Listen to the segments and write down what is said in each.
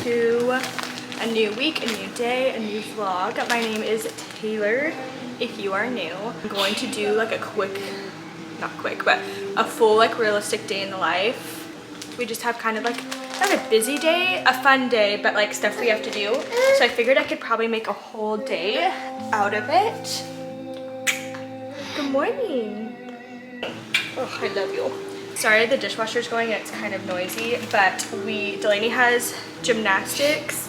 to a new week, a new day, a new vlog. My name is Taylor. If you are new, I'm going to do like a quick, not quick, but a full like realistic day in the life. We just have kind of like not a busy day, a fun day, but like stuff we have to do. So I figured I could probably make a whole day out of it. Good morning. Oh, I love you. Sorry, the dishwasher's going and it's kind of noisy, but Delaney has gymnastics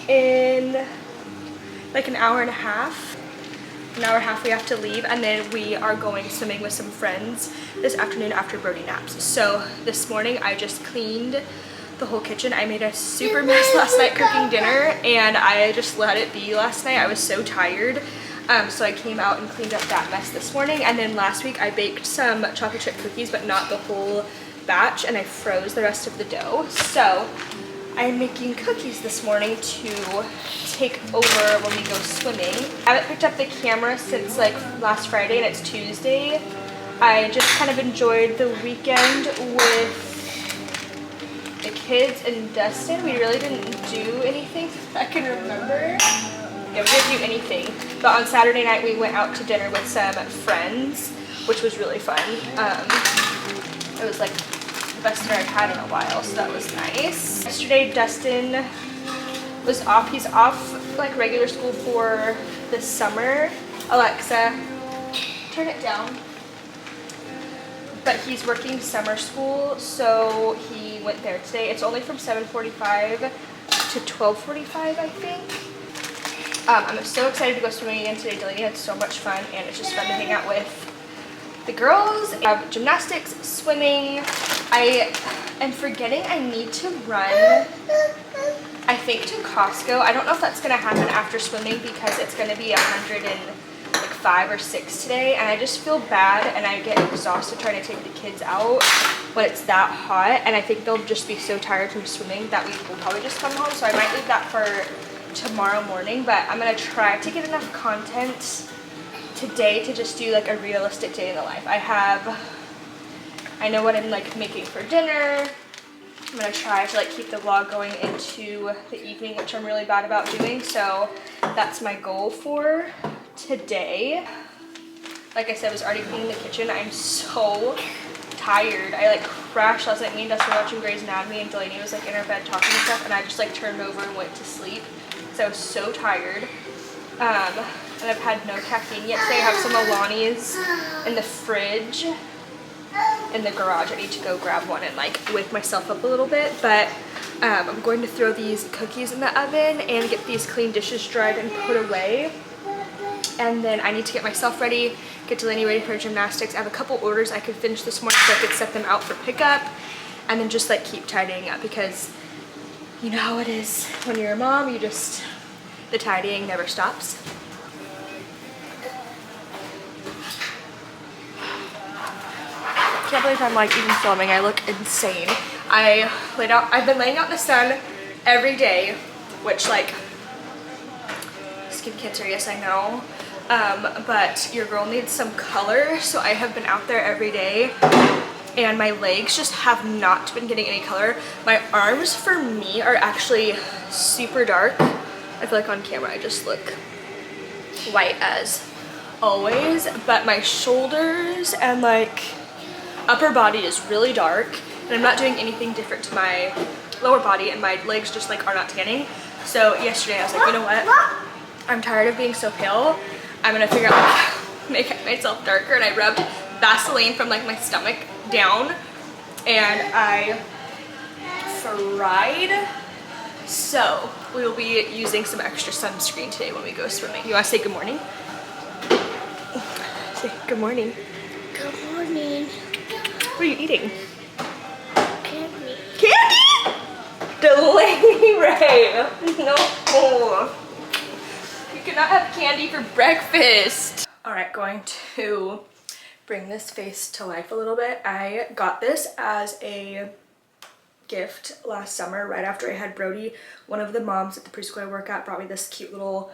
in like an hour and a half. An hour and a half we have to leave, and then we are going swimming with some friends this afternoon after Brody naps. So this morning I just cleaned the whole kitchen. I made a super mess last night cooking dinner, and I just let it be last night. I was so tired. So I came out and cleaned up that mess this morning, and then last week I baked some chocolate chip cookies, but not the whole batch, and I froze the rest of the dough. So I'm making cookies this morning to take over when we go swimming. I haven't picked up the camera since like last Friday, and it's Tuesday. I just kind of enjoyed the weekend with the kids and Dustin. We really didn't do anything I can remember. Yeah, we didn't do anything, but on Saturday night we went out to dinner with some friends, which was really fun. It was like the best dinner I've had in a while, so that was nice. Yesterday Dustin was off. He's off like regular school for the summer. Alexa, turn it down. But he's working summer school, so he went there today. It's only from 7:45 to 12:45, I think. I'm so excited to go swimming again today. Delaney had so much fun, and it's just fun to hang out with the girls. I have gymnastics, swimming. I am forgetting I need to run, I think, to Costco. I don't know if that's going to happen after swimming because it's going to be 105 or 6 today, and I just feel bad, and I get exhausted trying to take the kids out when it's that hot, and I think they'll just be so tired from swimming that we will probably just come home. So I might leave that for tomorrow morning, but I'm gonna try to get enough content today to just do like a realistic day in the life. I know what I'm like making for dinner. I'm gonna try to like keep the vlog going into the evening, which I'm really bad about doing, so that's my goal for today. Like I said, I was already cleaning the kitchen. I'm so tired. I like crashed last night. Me and Dustin were watching Grey's Anatomy, and Delaney was like in her bed talking and stuff, and I just like turned over and went to sleep. So I was so tired. And I've had no caffeine yet today. I have some Alani's in the fridge in the garage. I need to go grab one and like wake myself up a little bit. But I'm going to throw these cookies in the oven and get these clean dishes dried and put away. And then I need to get myself ready, get Delaney ready for gymnastics. I have a couple orders I could finish this morning so I could set them out for pickup, and then just like keep tidying up, because you know how it is when you're a mom, the tidying never stops. I can't believe I'm like even filming. I look insane. I've been laying out in the sun every day, which like, skin cancer, yes I know. But your girl needs some color, so I have been out there every day, and my legs just have not been getting any color. My arms for me are actually super dark. I feel like on camera I just look white as always, but my shoulders and like upper body is really dark, and I'm not doing anything different to my lower body, and my legs just like are not tanning. So yesterday I was like, you know what? I'm tired of being so pale. I'm gonna figure out like make myself darker, and I rubbed Vaseline from like my stomach down, and I fried. So we will be using some extra sunscreen today when we go swimming. You wanna say good morning? Say good morning. Good morning. What are you eating? Candy. Candy? Delaney Ray. No. You cannot have candy for breakfast. All right, going to bring this face to life a little bit. I got this as a gift last summer right after I had Brody. One of the moms at the preschool I work at brought me this cute little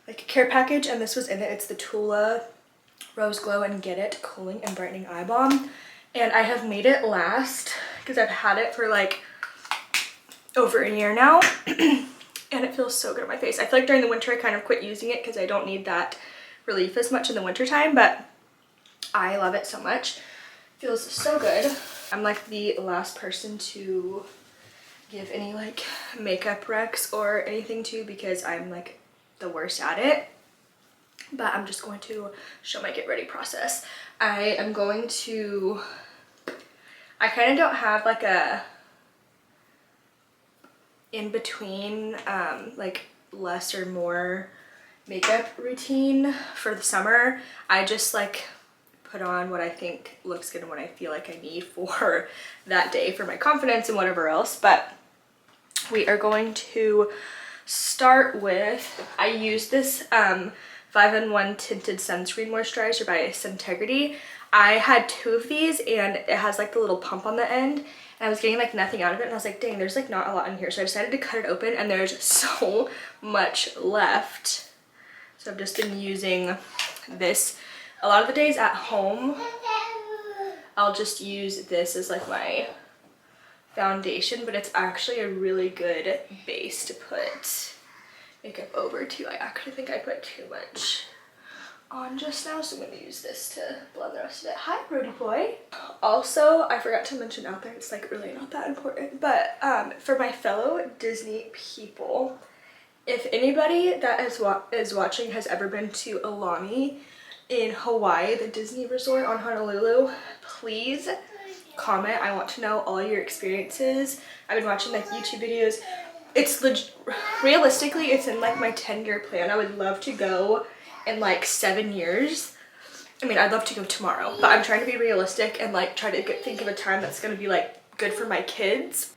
like care package, and this was in it. It's the Tula Rose Glow and Get It Cooling and Brightening Eye Balm, and I have made it last because I've had it for like over a year now. And it feels so good on my face. I feel like during the winter I kind of quit using it because I don't need that relief as much in the winter time, but I love it so much. Feels so good. I'm like the last person to give any like makeup recs or anything to because I'm like the worst at it. But I'm just going to show my get ready process. I am going to, I kind of don't have like a in between like less or more makeup routine for the summer. I just like put on what I think looks good and what I feel like I need for that day for my confidence and whatever else. But we are going to start with, I use this 5-in-1 tinted sunscreen moisturizer by Scentegrity. I had 2 of these and it has like the little pump on the end. And I was getting like nothing out of it and I was like, dang, there's like not a lot in here. So I decided to cut it open and there's so much left. So I've just been using this. A lot of the days at home, I'll just use this as like my foundation, but it's actually a really good base to put makeup over too. I actually think I put too much on just now, so I'm going to use this to blend the rest of it. Hi, Brody boy. Also, I forgot to mention out there, it's like really not that important, but for my fellow Disney people, if anybody that is watching has ever been to Aulani in Hawaii, the Disney resort on Honolulu, please comment. I want to know all your experiences. I've been watching like YouTube videos. It's realistically, it's in like my 10-year plan. I would love to go in like 7 years. I mean, I'd love to go tomorrow, but I'm trying to be realistic and like try to think of a time that's going to be like good for my kids.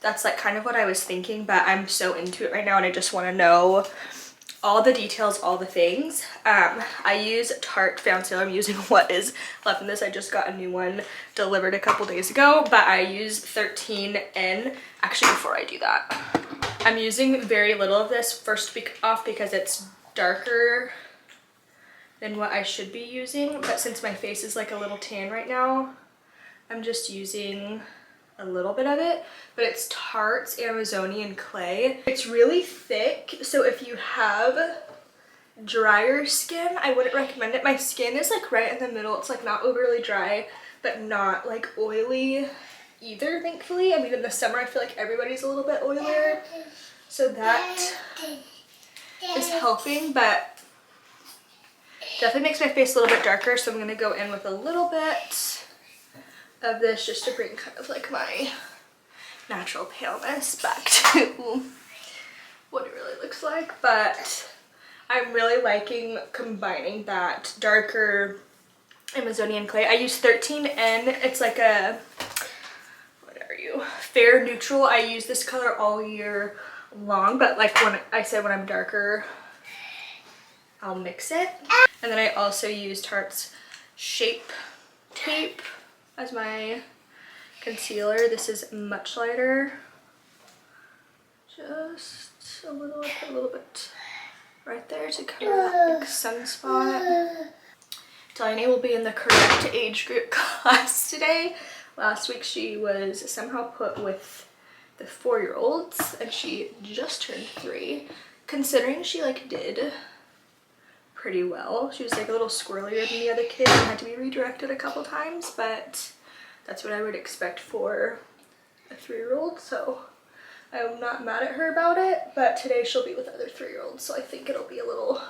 That's like kind of what I was thinking, but I'm so into it right now and I just want to know all the details, all the things. I use Tarte Found Sale. I'm using what is left in this. I just got a new one delivered a couple days ago, but I use 13N. Actually, before I do that, I'm using very little of this first off because it's darker than what I should be using, but since my face is like a little tan right now, I'm just using a little bit of it, but it's Tarte's Amazonian Clay. It's really thick, so if you have drier skin, I wouldn't recommend it. My skin is like right in the middle. It's like not overly dry, but not like oily either, thankfully. I mean, in the summer, I feel like everybody's a little bit oilier, so that is helping, but definitely makes my face a little bit darker, so I'm gonna go in with a little bit of this just to bring kind of like my natural paleness back to what it really looks like. But I'm really liking combining that darker Amazonian Clay. I use 13N. It's like a, what are you, fair neutral. I use this color all year long, but like when I said when I'm darker, I'll mix it. And then I also use Tarte's Shape Tape as my concealer. This is much lighter. Just a little bit right there to cover that big sunspot. Delaney will be in the correct age group class today. Last week she was somehow put with the 4-year-olds and she just turned 3. Considering she like did pretty well. She was like a little squirrelier than the other kids and had to be redirected a couple times, but that's what I would expect for a 3-year-old, so I'm not mad at her about it. But today she'll be with other 3-year-olds, so I think it'll be a little,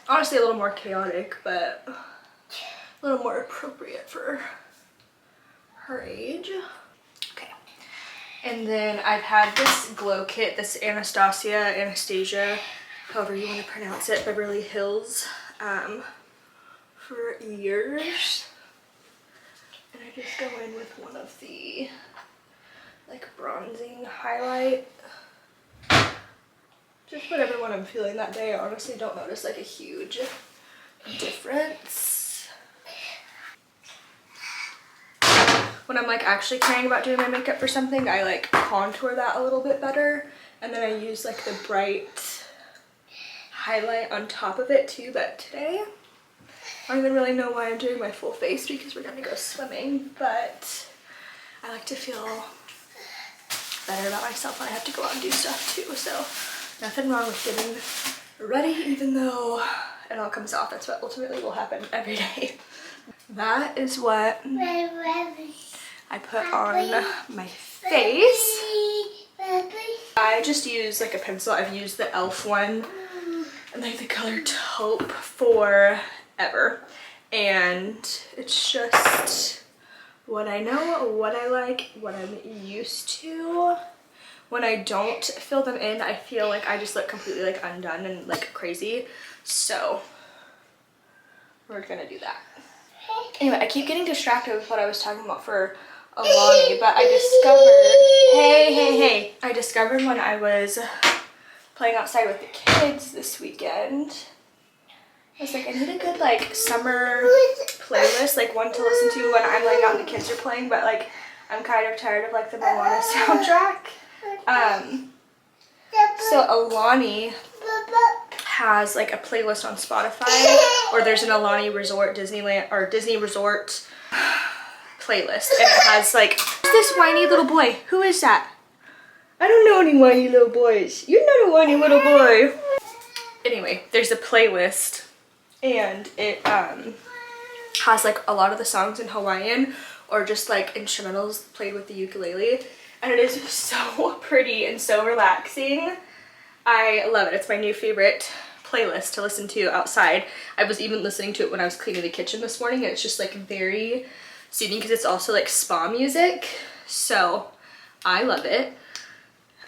honestly a little more chaotic, but a little more appropriate for her age. Okay, and then I've had this glow kit, this Anastasia, however you want to pronounce it, Beverly Hills, for years. And I just go in with one of the like bronzing highlight. Just whatever one I'm feeling that day. I honestly don't notice like a huge difference. When I'm like actually caring about doing my makeup for something, I like contour that a little bit better. And then I use like the bright highlight on top of it too, but today I don't even really know why I'm doing my full face because we're gonna go swimming, but I like to feel better about myself when I have to go out and do stuff too. So nothing wrong with getting ready, even though it all comes off. That's what ultimately will happen every day. That is what I put on my face. I just use like a pencil. I've used the e.l.f. one and like the color taupe forever. And it's just what I know, what I like, what I'm used to. When I don't fill them in, I feel like I just look completely like undone and like crazy. So we're gonna do that. Anyway, I keep getting distracted with what I was talking about for Alani, but I discovered, I discovered when I was playing outside with the kids this weekend, I was like, I need a good like summer playlist, like one to listen to when I'm laying out and the kids are playing, but like I'm kind of tired of like the Moana soundtrack. So Alani has like a playlist on Spotify, or there's an Alani Resort Disneyland or Disney Resort playlist, and it has like, who's this whiny little boy? Who is that? I don't know any whiny little boys. You're not a whiny little boy. Anyway, there's a playlist, and it has like a lot of the songs in Hawaiian or just like instrumentals played with the ukulele, and it is so pretty and so relaxing. I love it. It's my new favorite playlist to listen to outside. I was even listening to it when I was cleaning the kitchen this morning, and it's just like very soothing because it's also like spa music. So I love it.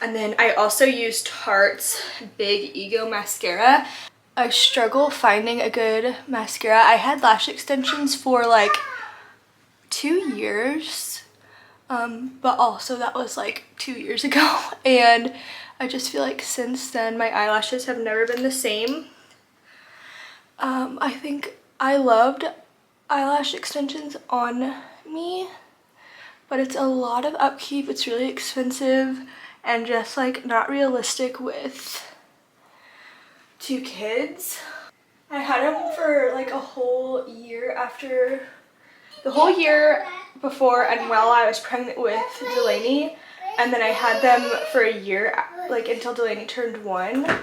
And then I also used Tarte's Big Ego mascara. I struggle finding a good mascara. I had lash extensions for like 2 years, but also that was like 2 years ago, and I just feel like since then my eyelashes have never been the same. I think I loved eyelash extensions on me, but it's a lot of upkeep. It's really expensive and just like not realistic with 2 kids. I had them for like a whole year after, the whole year before and while I was pregnant with Delaney, and then I had them for a year, like until Delaney turned 1. And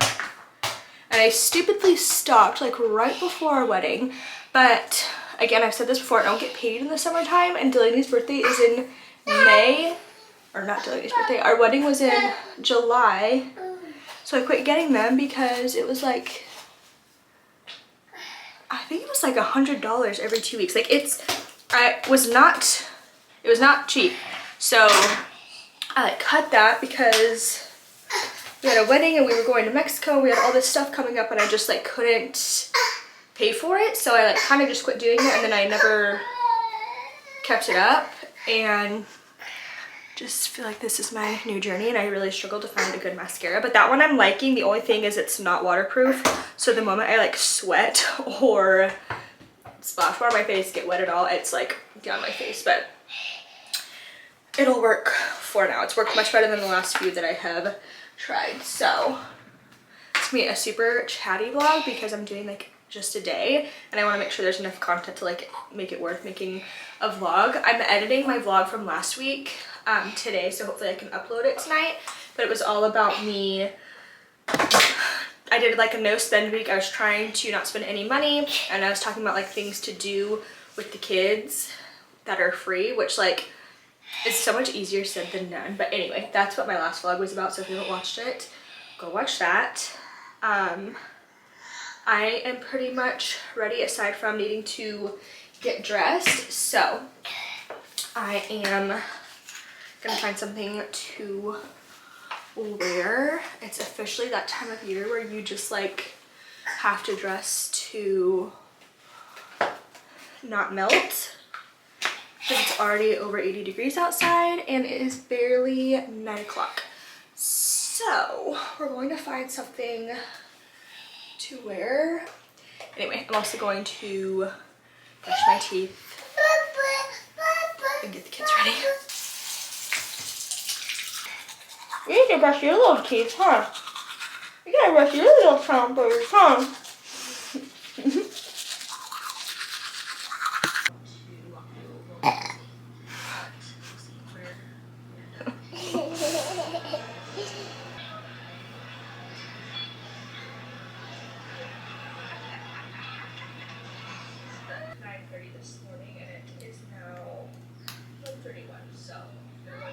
I stupidly stopped like right before our wedding. But again, I've said this before, I don't get paid in the summertime, and Delaney's birthday is in May. Or not Delaney's birthday, our wedding was in July. So I quit getting them because it was like, I think it was like $100 every 2 weeks. Like it was not cheap. So I like cut that because we had a wedding and we were going to Mexico. We had all this stuff coming up and I just like couldn't pay for it. So I like kind of just quit doing it, and then I never kept it up, and just feel like this is my new journey, and I really struggled to find a good mascara. But that one I'm liking. The only thing is it's not waterproof, so the moment I like sweat or splash water on my face, get wet at all, it's like on my face. But it'll work for now. It's worked much better than the last few that I have tried. So it's gonna be a super chatty vlog because I'm doing like just a day, and I want to make sure there's enough content to like make it worth making a vlog. I'm editing my vlog from last week today, so hopefully I can upload it tonight. But it was all about me. I did like a no spend week. I was trying to not spend any money, and I was talking about like things to do with the kids that are free, which like is so much easier said than done. But anyway, that's what my last vlog was about, so if you haven't watched it, go watch that. I am pretty much ready aside from needing to get dressed, so I am gonna find something to wear. It's officially that time of year where you just like have to dress to not melt, because it's already over 80 degrees outside and it is barely 9 o'clock. So we're going to find something to wear. Anyway, I'm also going to brush my teeth and get the kids ready. You need to brush your little teeth, huh? You gotta brush your little chompers, huh? this morning, and it is now 1:31. So I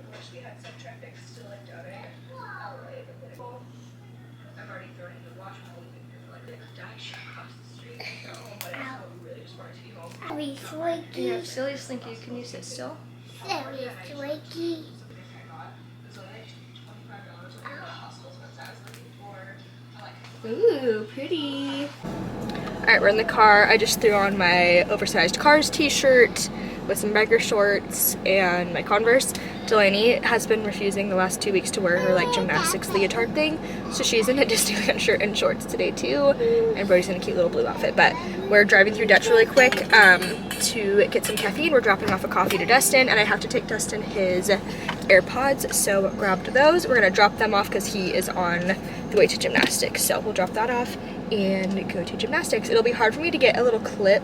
wish we had some traffic still like down in LA, but then I've already thrown in the wash while we've been here for like a die shop across the street. So, but I really just wanted to be home. Silly Slinky. Yeah, silly Slinky, can you sit still? Silly Slinky. Ooh, pretty. Alright, we're in the car. I just threw on my oversized Cars t-shirt with some biker shorts and my Converse. Delaney has been refusing the last 2 weeks to wear her like gymnastics leotard thing, so she's in a Disneyland shirt and shorts today too, and Brody's in a cute little blue outfit. But we're driving through Dutch really quick to get some caffeine. We're dropping off a coffee to Dustin, and I have to take Dustin his AirPods, so grabbed those. We're gonna drop them off because he is on the way to gymnastics, so we'll drop that off and go to gymnastics. It'll be hard for me to get a little clip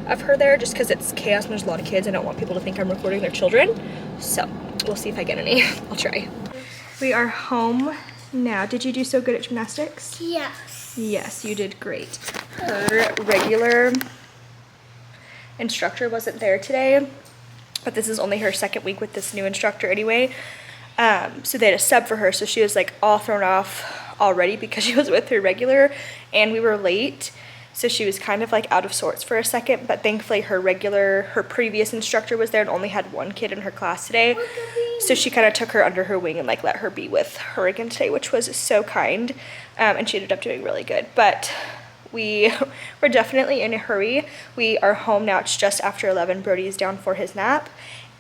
of her there just because it's chaos and there's a lot of kids. I don't want people to think I'm recording their children, so we'll see if I get any. I'll try. We are home now. Did you do so good at gymnastics? Yes. Yes, you did great. Her regular instructor wasn't there today, but this is only her second week with this new instructor anyway. So they had a sub for her, so she was like all thrown off already because she was with her regular and we were late. So she was kind of like out of sorts for a second, but thankfully her previous instructor was there and only had one kid in her class today. So she kind of took her under her wing and like let her be with her again today, which was so kind. And she ended up doing really good. But we were definitely in a hurry. We are home now. It's just after 11. Brody is down for his nap.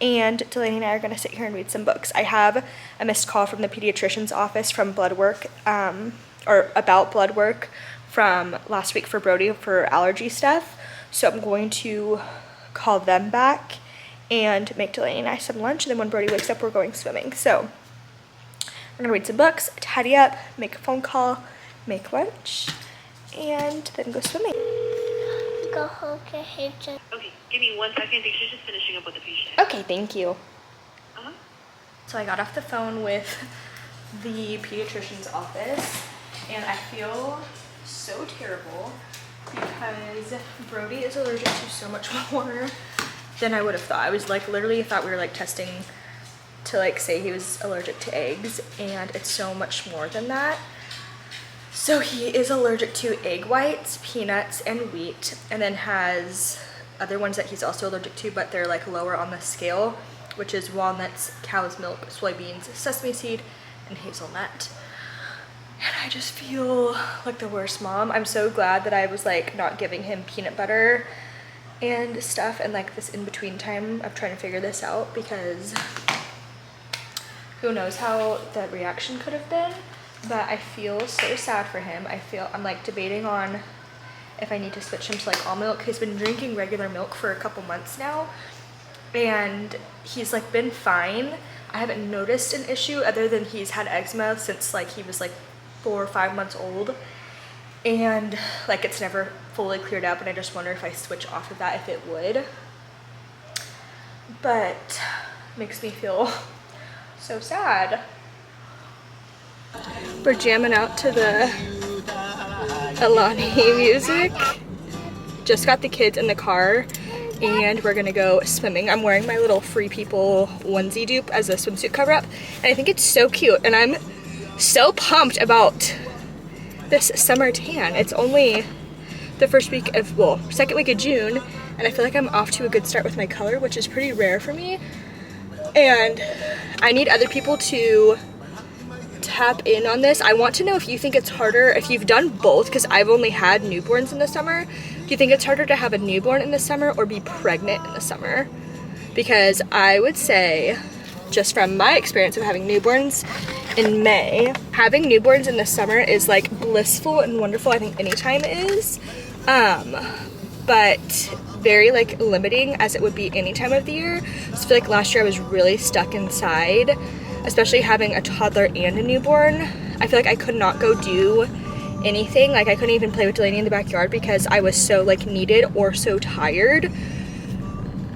And Delaney and I are going to sit here and read some books. I have a missed call from the pediatrician's office from blood work, or about blood work from last week for Brody for allergy stuff. So I'm going to call them back and make Delaney and I some lunch. And then when Brody wakes up, we're going swimming. So we're going to read some books, tidy up, make a phone call, make lunch, and then go swimming. Go home to Hitchen. Okay, give me 1 second. I think she's just finishing up with the patient. Okay, thank you. Uh-huh. So I got off the phone with the pediatrician's office, and I feel so terrible because Brody is allergic to so much more than I would have thought. I was like literally thought we were like testing to like say he was allergic to eggs, and it's so much more than that. So he is allergic to egg whites, peanuts, and wheat, and then has other ones that he's also allergic to, but they're like lower on the scale, which is walnuts, cow's milk, soybeans, sesame seed, and hazelnut. And I just feel like the worst mom. I'm so glad that I was like not giving him peanut butter and stuff and like this in-between time of trying to figure this out, because who knows how the reaction could have been. But I feel so sad for him. I'm like debating on if I need to switch him to like almond milk. He's been drinking regular milk for a couple months now, and he's like been fine. I haven't noticed an issue other than he's had eczema since like he was like 4 or 5 months old, and like it's never fully cleared up, and I just wonder if I switch off of that if it would. But makes me feel so sad. We're jamming out to the Alani music. Just got the kids in the car and we're gonna go swimming. I'm wearing my little Free People onesie dupe as a swimsuit cover up, and I think it's so cute, and I'm so pumped about this summer tan. It's only the second week of June, and I feel like I'm off to a good start with my color, which is pretty rare for me. And I need other people to tap in on this. I want to know if you think it's harder, if you've done both, because I've only had newborns in the summer. Do you think it's harder to have a newborn in the summer or be pregnant in the summer? Because I would say, just from my experience of having newborns in May, having newborns in the summer is like blissful and wonderful. I think anytime is, but very like limiting as it would be any time of the year. So I feel like last year I was really stuck inside, especially having a toddler and a newborn. I feel like I could not go do anything. Like I couldn't even play with Delaney in the backyard because I was so like needed or so tired.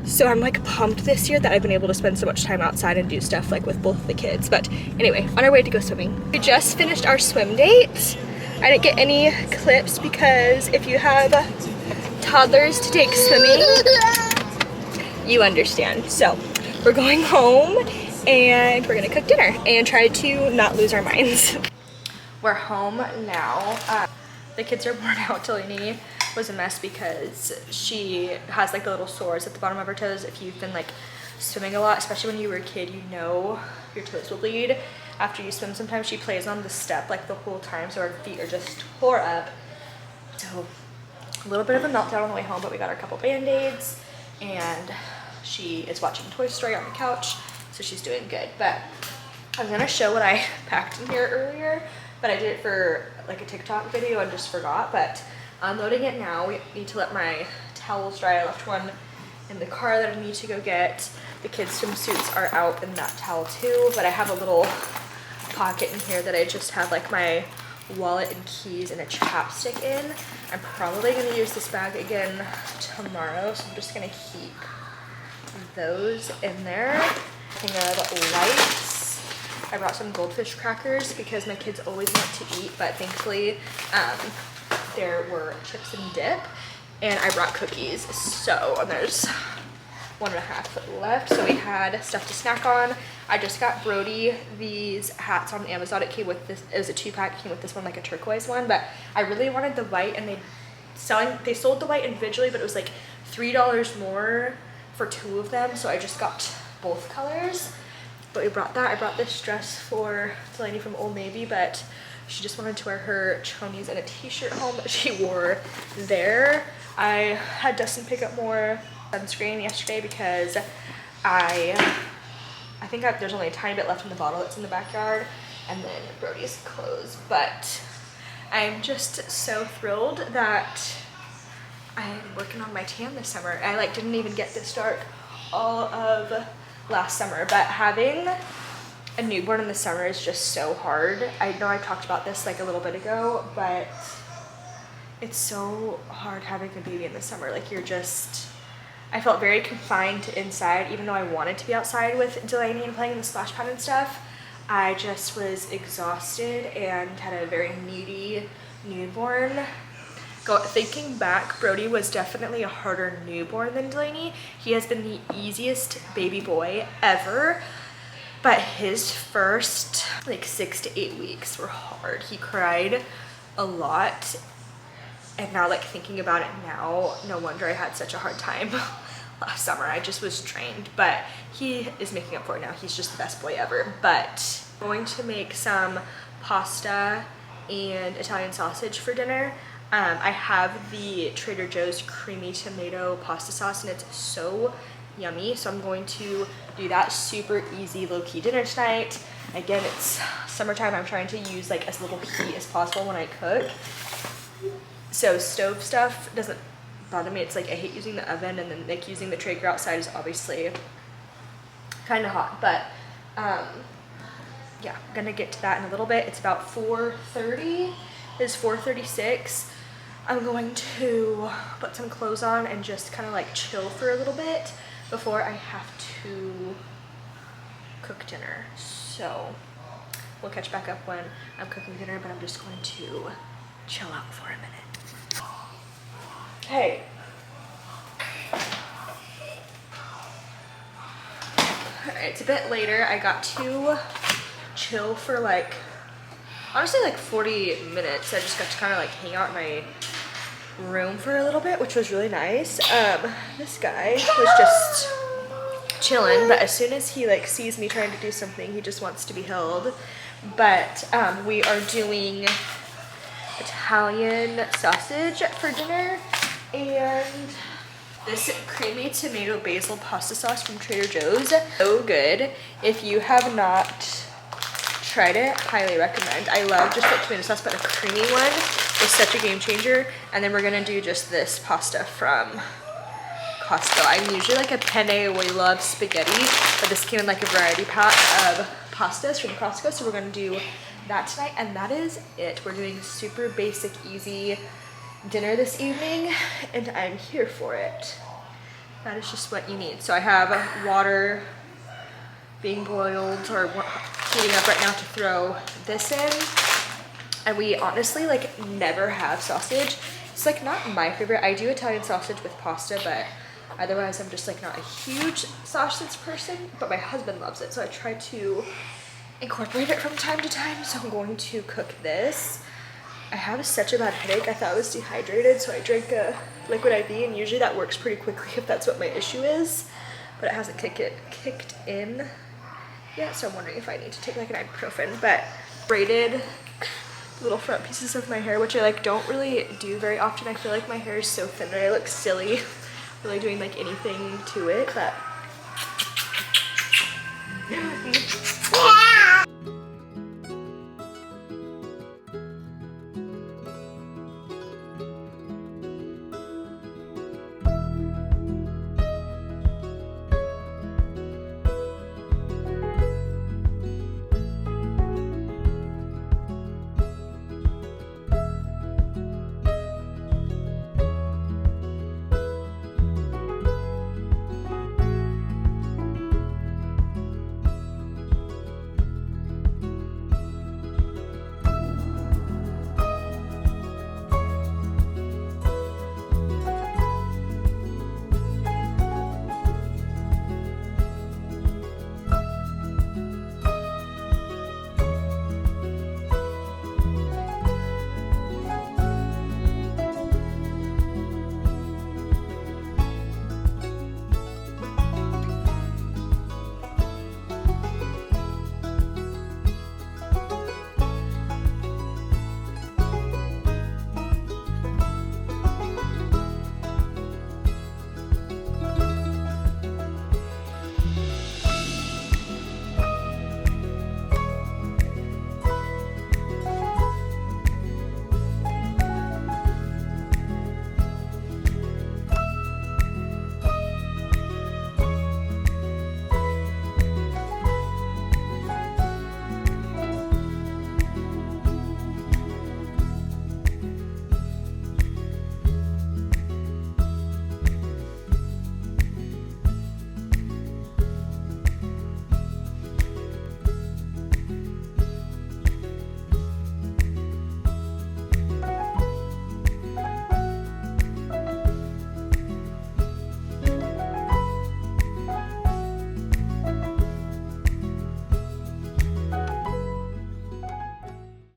So I'm like pumped this year that I've been able to spend so much time outside and do stuff like with both the kids. But anyway, on our way to go swimming. We just finished our swim date. I didn't get any clips because if you have toddlers to take swimming. You understand. So we're going home and we're gonna cook dinner and try to not lose our minds. We're home now. The kids are worn out. Delaney was a mess because she has like the little sores at the bottom of her toes. If you've been like swimming a lot, especially when you were a kid, you know your toes will bleed after you swim. Sometimes she plays on the step like the whole time, so her feet are just tore up. So a little bit of a meltdown on the way home, but we got her a couple band-aids and she is watching Toy Story on the couch, so she's doing good. But I'm gonna show what I packed in here earlier, but I did it for like a TikTok video and just forgot. But unloading it now. We need to let my towels dry. I left one in the car that I need to go get. The kids' swimsuits are out in that towel too, but I have a little pocket in here that I just have like my wallet and keys and a chapstick in. I'm probably gonna use this bag again tomorrow, so I'm just gonna keep those in there. Thing of lights. I brought some goldfish crackers because my kids always want to eat, but thankfully there were chips and dip, and I brought cookies. So there's 1.5 left. So we had stuff to snack on. I just got Brody these hats on Amazon. It came with this, it was a 2-pack, came with this one, like a turquoise one, but I really wanted the white, and they sold the white individually, but it was like $3 more for 2 of them, so I just got both colors. But we brought that. I brought this dress for Delaney from Old Navy, but she just wanted to wear her chonies and a t-shirt home that she wore there. I had Dustin pick up more sunscreen yesterday because I think there's only a tiny bit left in the bottle that's in the backyard, and then Brody's clothes. But I'm just so thrilled that I'm working on my tan this summer. I like didn't even get this dark all of last summer, but having a newborn in the summer is just so hard. I know I talked about this like a little bit ago, but it's so hard having a baby in the summer. Like I felt very confined to inside, even though I wanted to be outside with Delaney and playing in the splash pad and stuff. I just was exhausted and had a very needy newborn. Thinking back, Brody was definitely a harder newborn than Delaney. He has been the easiest baby boy ever, but his first like 6 to 8 weeks were hard. He cried a lot, and now like thinking about it now, no wonder I had such a hard time last summer. I just was drained, but he is making up for it now. He's just the best boy ever. But I'm going to make some pasta and Italian sausage for dinner. I have the Trader Joe's creamy tomato pasta sauce, and it's so yummy, so I'm going to do that. Super easy, low-key dinner tonight. Again, it's summertime. I'm trying to use like as little heat as possible when I cook, so stove stuff doesn't bother me. It's like I hate using the oven, and then like using the Traeger outside is obviously kind of hot, but yeah, I'm gonna get to that in a little bit. It's about 4:30. It's 4:36. I'm going to put some clothes on and just kind of like chill for a little bit before I have to cook dinner. So we'll catch back up when I'm cooking dinner, but I'm just going to chill out for a minute. Hey. Alright, it's a bit later. I got to chill for like, honestly, like 40 minutes. I just got to kind of like hang out in my room for a little bit, which was really nice. This guy was just chilling, but as soon as he like sees me trying to do something, he just wants to be held. But we are doing Italian sausage for dinner, and this creamy tomato basil pasta sauce from Trader Joe's. So good. If you have not tried it, highly recommend. I love just the tomato sauce, but a creamy one is such a game changer. And then we're gonna do just this pasta from Costco. I'm usually like a penne abuela spaghetti, but this came in like a variety pack of pastas from Costco, so we're gonna do that tonight, and that is it. We're doing super basic, easy dinner this evening, and I'm here for it. That is just what you need. So I have water being boiled or heating up right now to throw this in. And we honestly like never have sausage It's like not my favorite. I do Italian sausage with pasta, but otherwise I'm just like not a huge sausage person, but my husband loves it. So I try to incorporate it from time to time. So I'm going to cook this. I have such a bad headache. I thought I was dehydrated, so I drank a liquid IV, and usually that works pretty quickly if that's what my issue is, but it hasn't kicked in yet, so I'm wondering if I need to take like an ibuprofen. But braided little front pieces of my hair, which I like don't really do very often. I feel like my hair is so thin and I look silly really doing like anything to it, but